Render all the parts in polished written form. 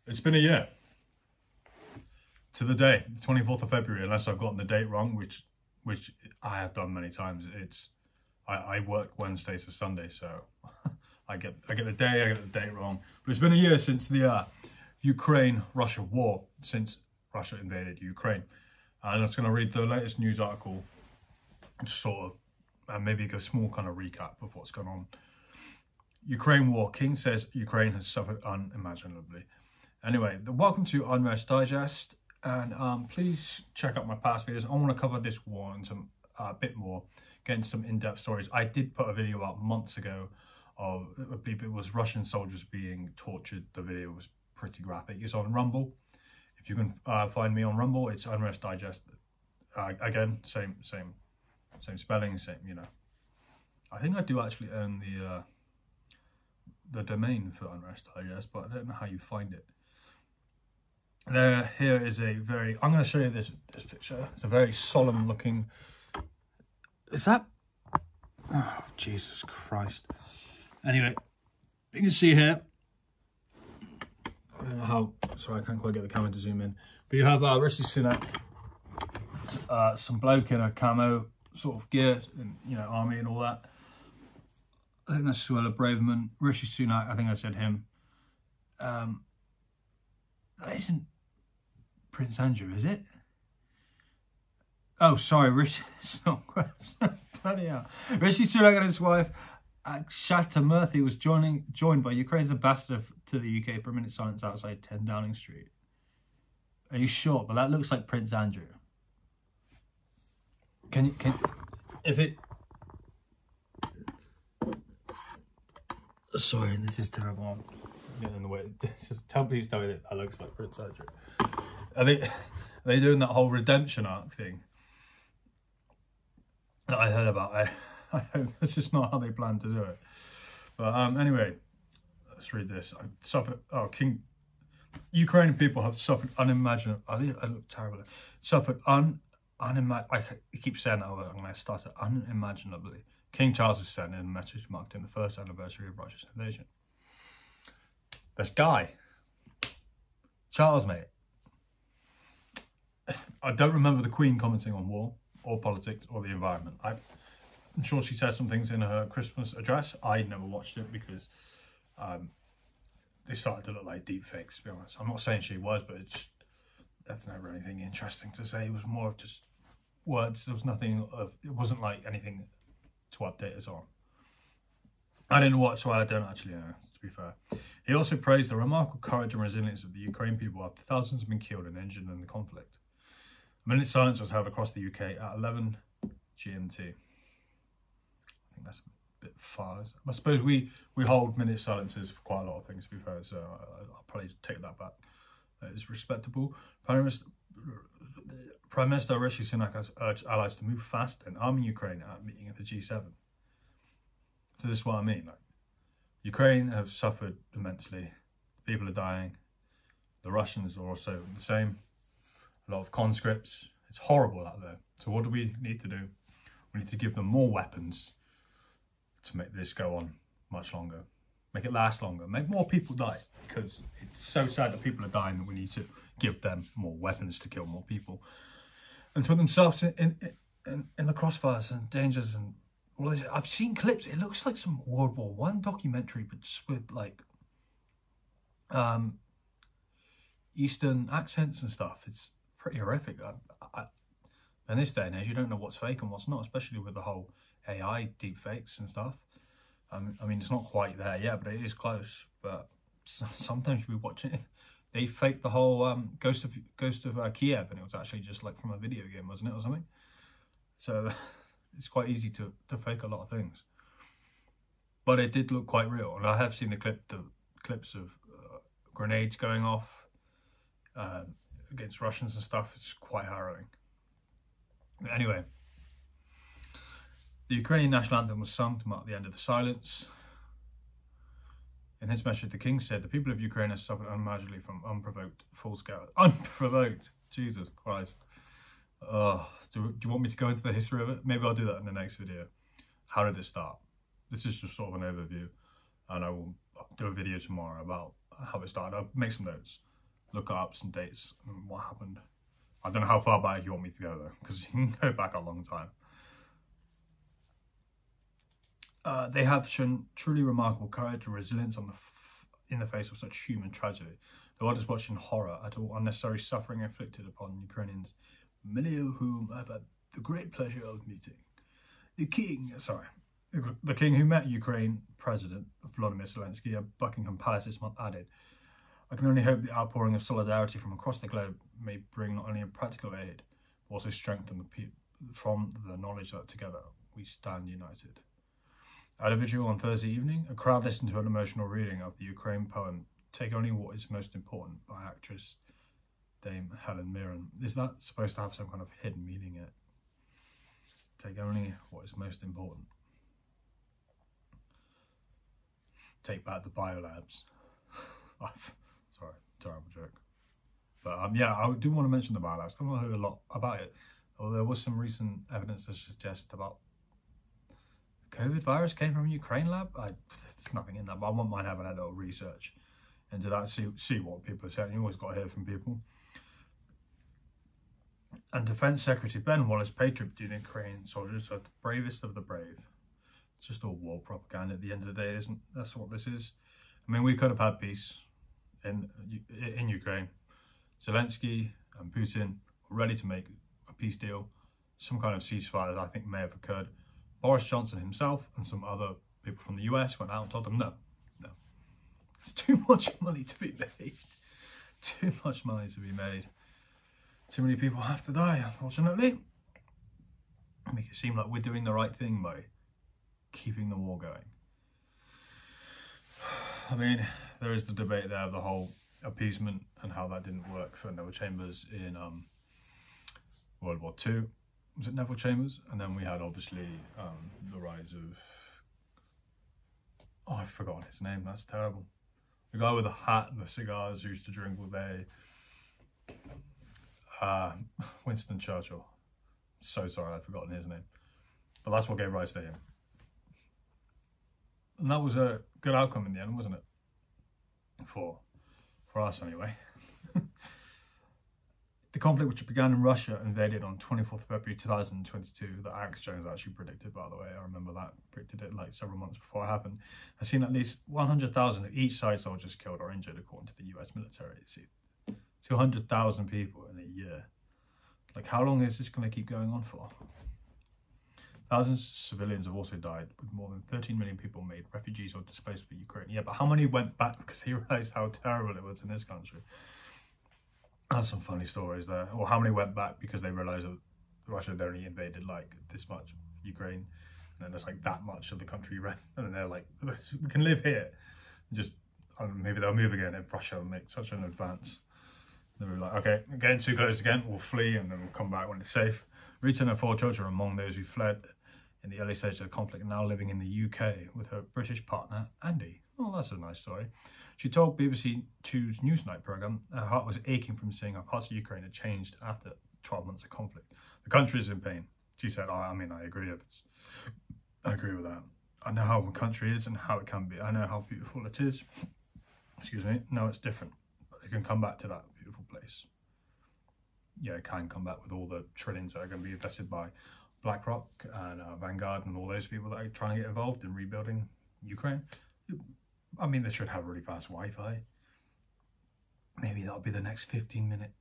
It's been a year to the day, the 24th of February, unless I've gotten the date wrong, which I have done many times. I work Wednesdays to Sunday, so I get the day, I get the date wrong. But it's been a year since the Ukraine-Russia war, since Russia invaded Ukraine. And I'm just going to read the latest news article, sort of, and maybe a small kind of recap of what's going on. Ukraine war. King says Ukraine has suffered unimaginably. Anyway, welcome to Unrest Digest, and please check out my past videos. I want to cover this war and some a bit more, get into some in-depth stories. I did put a video out months ago of, I believe it was Russian soldiers being tortured. The video was pretty graphic. It's on Rumble. If you can find me on Rumble, it's Unrest Digest. Again, same spelling, same, you know. I think I do actually own the domain for Unrest Digest, but I don't know how you find it. Here is a very, I'm going to show you this picture. It's a very solemn looking, is that, oh Jesus Christ. Anyway, you can see here, I don't know how, sorry I can't quite get the camera to zoom in, but you have Rishi Sunak, some bloke in a camo sort of gear, and, you know, army and all that. I think that's Suella Braverman, Rishi Sunak, I think I said him. That isn't Prince Andrew, is it? Oh, sorry, Rishi, it's not, bloody hell. Rishi Sunak and his wife, Akshata Murthy, was joined by Ukraine's ambassador to the UK for a minute silence outside 10 Downing Street. Are you sure? But that looks like Prince Andrew. Sorry, this is terrible. I'm getting in the way. Please tell me that looks like Prince Andrew. Are they doing that whole redemption arc thing that I heard about? I hope this is not how they plan to do it. But anyway, let's read this. Ukrainian people have suffered unimaginable. I look terrible. Suffered I keep saying that. I'm going to start it unimaginably. King Charles has sent in a message marking the first anniversary of Russia's invasion. This guy, Charles, mate. I don't remember the Queen commenting on war or politics or the environment. I'm sure she said some things in her Christmas address. I never watched it because they started to look like deep fakes, to be honest. I'm not saying she was, but that's never anything interesting to say. It was more of just words. There was nothing of, it wasn't like anything to update us on. I didn't watch, so I don't actually know, to be fair. He also praised the remarkable courage and resilience of the Ukraine people after thousands have been killed and injured in the conflict. A minute's silence was held across the UK at 11 GMT. I think that's a bit far. I suppose we hold minute silences for quite a lot of things, to be fair, so I'll probably take that back. It's respectable. Prime Minister Rishi Sunak has urged allies to move fast and arm Ukraine at a meeting at the G7. So this is what I mean. Like, Ukraine have suffered immensely. People are dying. The Russians are also the same. A lot of conscripts. It's horrible out there. So what do we need to do? We need to give them more weapons to make this go on much longer. Make it last longer. Make more people die. Because it's so sad that people are dying that we need to give them more weapons to kill more people. And to put themselves in the crossfires and dangers and all this. I've seen clips. It looks like some World War I documentary, but just with like Eastern accents and stuff. It's pretty horrific. In this day and age, you don't know what's fake and what's not, especially with the whole AI deepfakes and stuff. I mean, it's not quite there yet, but it is close. But sometimes we watch it. They faked the whole Ghost of Kiev, and it was actually just like from a video game, wasn't it, or something? So it's quite easy to fake a lot of things. But it did look quite real, and I have seen the clips of grenades going off against Russians and stuff. It's quite harrowing. But anyway, the Ukrainian national anthem was sung to mark the end of the silence. In his message, the king said, the people of Ukraine have suffered unimaginably from unprovoked full-scale... Unprovoked! Jesus Christ. Do you want me to go into the history of it? Maybe I'll do that in the next video. How did it start? This is just sort of an overview. And I will do a video tomorrow about how it started. I'll make some notes. look up some dates and what happened. I don't know how far back you want me to go though, because you can go back a long time. They have shown truly remarkable courage and resilience in the face of such human tragedy. The world is watching horror at all unnecessary suffering inflicted upon Ukrainians, many of whom I've had the great pleasure of meeting. The king who met Ukraine President Volodymyr Zelensky at Buckingham Palace this month added, "I can only hope the outpouring of solidarity from across the globe may bring not only a practical aid, but also strengthen from the knowledge that together we stand united." At a vigil on Thursday evening, a crowd listened to an emotional reading of the Ukraine poem "Take Only What Is Most Important" by actress Dame Helen Mirren. Is that supposed to have some kind of hidden meaning in it? Take only what is most important. Take back the biolabs. Sorry, terrible joke. But yeah, I do want to mention the biolabs. I've not heard a lot about it. Although there was some recent evidence to suggest about the COVID virus came from a Ukraine lab. There's nothing in that, but I wouldn't mind having a little research into that, see what people are saying. You always got to hear from people. And Defence Secretary Ben Wallace paid tribute to the Ukrainian soldiers as the bravest of the brave. It's just all war propaganda at the end of the day, isn't that's what this is? I mean, we could have had peace in Ukraine. Zelensky and Putin were ready to make a peace deal. Some kind of ceasefire, I think, may have occurred. Boris Johnson himself and some other people from the US went out and told them, no. There's too much money to be made. Too much money to be made. Too many people have to die, unfortunately. Make it seem like we're doing the right thing by keeping the war going. I mean, there is the debate there of the whole appeasement and how that didn't work for Neville Chambers in World War II. Was it Neville Chambers? And then we had obviously the rise of, I've forgotten his name, that's terrible. The guy with the hat and the cigars who used to drink all day. Winston Churchill. So sorry, I've forgotten his name. But that's what gave rise to him. And that was a good outcome in the end, wasn't it? For us anyway. The conflict, which began in Russia, invaded on 24th February 2022, that Alex Jones actually predicted, by the way. I remember that, predicted it like several months before it happened. I've seen at least 100,000 of each side soldiers killed or injured, according to the US military. See, 200,000 people in a year. Like, how long is this going to keep going on for? Thousands of civilians have also died, with more than 13 million people made refugees or displaced for Ukraine. Yeah, but how many went back because they realised how terrible it was in this country? That's some funny stories there. Or how many went back because they realised that Russia had only invaded like this much Ukraine, and then there's like that much of the country rest, and then they're like, we can live here. Just maybe they'll move again if Russia make such an advance. They were like, okay, getting too close again, we'll flee and then we'll come back when it's safe. Rita and her 4 children are among those who fled in the early stages of the conflict, now living in the UK with her British partner, Andy. Oh, that's a nice story. She told BBC 2's Newsnight programme her heart was aching from seeing how parts of Ukraine had changed after 12 months of conflict. The country is in pain. She said, I agree with this. I agree with that. I know how the country is and how it can be. I know how beautiful it is. Excuse me. No, it's different. But it can come back to that beautiful place. Yeah, it can come back with all the trillions that are going to be invested by BlackRock and Vanguard and all those people that are trying to get involved in rebuilding Ukraine. I mean, they should have really fast Wi-Fi. Maybe that'll be the next 15-minute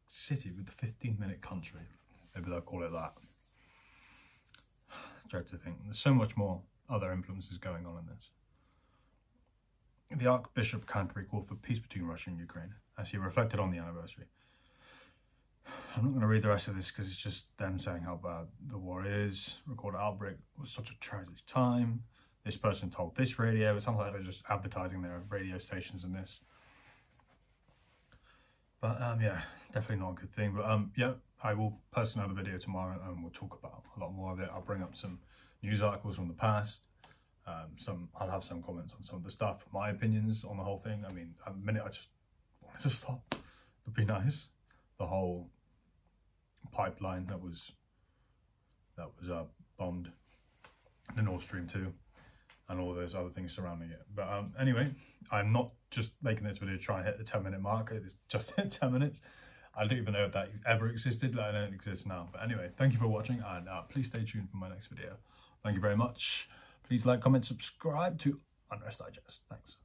city with the 15-minute country. Maybe they'll call it that. Dread to think. There's so much more other influences going on in this. The Archbishop of Canterbury called for peace between Russia and Ukraine as he reflected on the anniversary. I'm not going to read the rest of this because it's just them saying how bad the war is. Recorded outbreak was such a tragic time. This person told this radio. It sounds like they're just advertising their radio stations in this. But yeah, definitely not a good thing. But yeah, I will post another video tomorrow and we'll talk about a lot more of it. I'll bring up some news articles from the past. I'll have some comments on some of the stuff, my opinions on the whole thing. I mean, at the minute I just wanted to stop. It'd be nice. The whole pipeline that was bombed, the Nord Stream 2. and all those other things surrounding it. But anyway, I'm not just making this video to try and hit the 10-minute mark. It's just hit 10 minutes. I don't even know if that ever existed, let alone exists now. But anyway, thank you for watching, and please stay tuned for my next video. Thank you very much. Please like, comment, subscribe to Unrest Digest. Thanks.